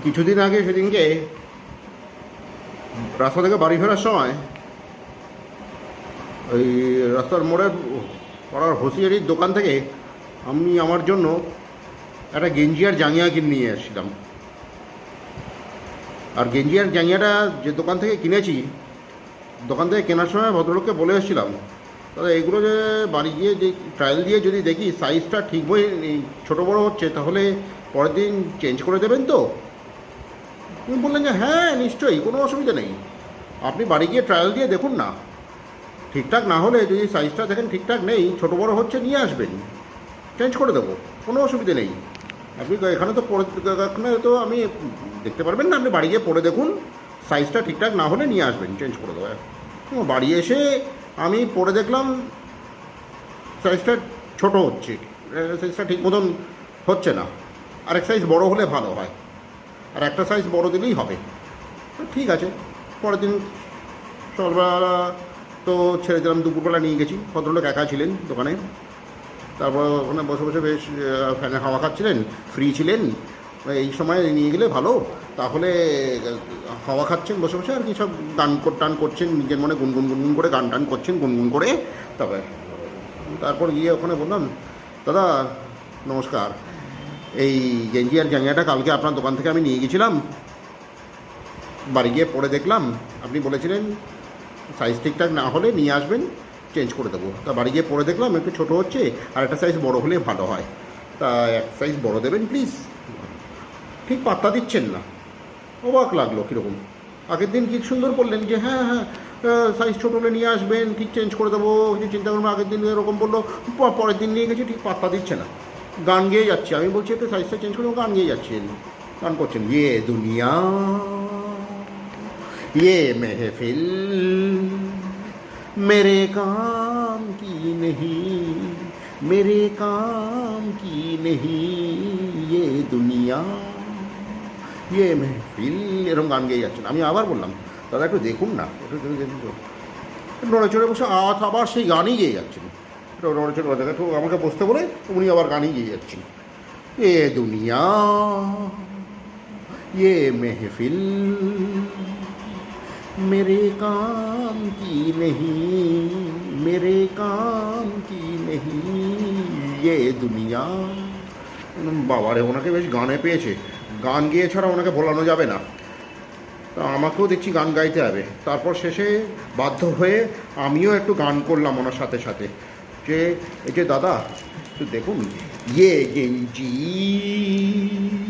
কিছুদিন আগে সেদিনকে রাস্তা থেকে বাড়ি ফেরার সময় ওই রাস্তার মোড়ের পাড়ার হোসিয়ারির দোকান থেকে আমি আমার জন্য একটা গেঞ্জি আর জাঙ্গিয়া কিনে নিয়ে এসেছিলাম। আর গেঞ্জি আর জাঙ্গিয়াটা যে দোকান থেকে কিনেছি, দোকান থেকে কেনার সময় ভদ্রলোককে বলে এসেছিলাম, দাদা এগুলো যে বাড়ি গিয়ে যে ট্রায়াল দিয়ে যদি দেখি সাইজটা ঠিক ছোটো বড়ো হচ্ছে, তাহলে পরের দিন চেঞ্জ করে দেবেন তো? উনি বললেন যে হ্যাঁ নিশ্চয়ই, কোনো অসুবিধা নেই, আপনি বাড়ি গিয়ে ট্রায়াল দিয়ে দেখুন না, ঠিকঠাক না হলে যদি সাইজটা দেখেন ঠিকঠাক নেই, ছোটো বড়ো হচ্ছে, নিয়ে আসবেন, চেঞ্জ করে দেবো, কোনো অসুবিধা নেই। আপনি এখানে তো এখানে তো আমি দেখতে পারবেন না, আপনি বাড়ি গিয়ে পরে দেখুন, সাইজটা ঠিকঠাক না হলে নিয়ে আসবেন, চেঞ্জ করে দেবো। বাড়ি এসে আমি পরে দেখলাম সাইজটা ছোটো হচ্ছে, সাইজটা ঠিক মতন হচ্ছে না, আরেক সাইজ বড় হলে ভালো হয়, আর একটা সাইজ বড় দিলেই হবে। ঠিক আছে, পরের দিন সকালবেলা তো ছেড়ে দিলাম, দুপুরবেলা নিয়ে গেছি, ভদ্রলোক একা ছিলেন দোকানে, তারপর ওখানে বসে বসে বেশ ফ্যানে হাওয়া খাচ্ছিলেন, ফ্রি ছিলেন, এই সময় নিয়ে গেলে ভালো, তাহলে হাওয়া খাচ্ছেন বসে বসে আর কি, সব গান টান করছেন নিজের মনে, গুনগুন গুনগুন করে গান টান করছেন গুনগুন করে। তারপর গিয়ে ওখানে বললাম, দাদা নমস্কার, এই গেঞ্জি আর জাঙ্গিয়াটা কালকে আপনার দোকান থেকে আমি নিয়ে গেছিলাম, বাড়ি গিয়ে পরে দেখলাম আপনি বলেছিলেন সাইজ ঠিকঠাক না হলে নিয়ে আসবেন, চেঞ্জ করে দেবো। তা বাড়ি গিয়ে পরে দেখলাম একটু ছোটো হচ্ছে, আর একটা সাইজ বড় হলে ভালো হয়, তা এক সাইজ বড় দেবেন প্লিজ। ঠিক পাত্তা দিচ্ছেন না, অবাক লাগলো কীরকম। আগের দিন কি সুন্দর বললেন যে হ্যাঁ হ্যাঁ সাইজ ছোটো হলে নিয়ে আসবেন, ঠিক চেঞ্জ করে দেবো, কিছু চিন্তা করবো। আগের দিন এরকম বললো, পরের দিন নিয়ে গেছি, ঠিক পাত্তা দিচ্ছে না, গান গেয়ে যাচ্ছে। আমি বলছি একটু সাইজটা চেঞ্জ করে, গান গেয়ে যাচ্ছেন, গান করছেন, ইয়ে দুনিয়া ये महफिल मेरे काम की नहीं, मेरे काम की नहीं, ये दुनिया ये महफिल, এরকম গান গেয়ে যাচ্ছেন। আমি আবার বললাম, দাদা একটু দেখুন না, একটু নড়ে চড়ে বসে আবার সেই গানই গেয়ে যাচ্ছেন, একটু নড়ে চড়ে বসে, একটু আমাকে বসতে বলে উনি আবার গানই গেয়ে যাচ্ছেন, এ দুনিয়া ये महफिल मेरे काम की नहीं, मेरे काम की नहीं, ये दुनिया। বাবারে, ওনাকে বেশ গানে পেয়েছে, গান গেয়ে ছাড়া ওনাকে ভোলানো যাবে না, তা আমাকেও দেখছি গান গাইতে হবে। তারপর শেষে বাধ্য হয়ে আমিও একটু গান করলাম ওনার সাথে সাথে, যে এই যে দাদা একটু দেখুন, ইয়ে গেঞ্জি